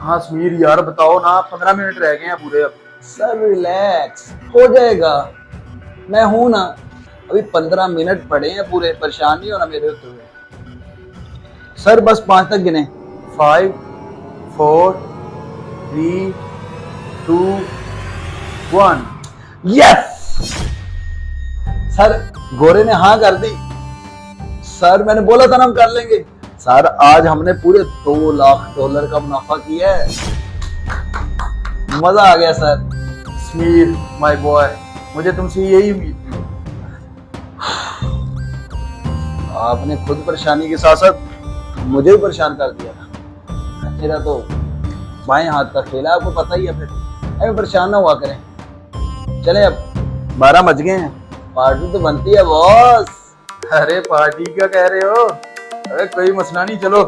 हाँ समीर यार बताओ ना, 15 मिनट रह गए हैं पूरे अब। सर रिलैक्स, हो जाएगा। मैं हूं ना। अभी 15 मिनट पड़े हैं पूरे, परेशान नहीं होना मेरे होते हुए। सर बस 5 तक गिने। 5 4 3 2 1। यस। सर गोरे ने हाँ कर दी। सर मैंने बोला था ना हम कर लेंगे। सर आज हमने पूरे $2 लाख का मुनाफा किया है। मजा आ गया सर। समीर माय बॉय, मुझे तुमसे यही उम्मीद थी। आपने खुद परेशानी के साथ साथ मुझे भी परेशान कर दिया था। मेरा तो बाएं हाथ का खेल है, आपको पता ही है। फिर हमें परेशान ना हुआ करें। चले अब 12 बज गए हैं, पार्टी तो बनती है बॉस। अरे पार्टी क्या कह रहे हो? अरे कोई मसला नहीं, चलो।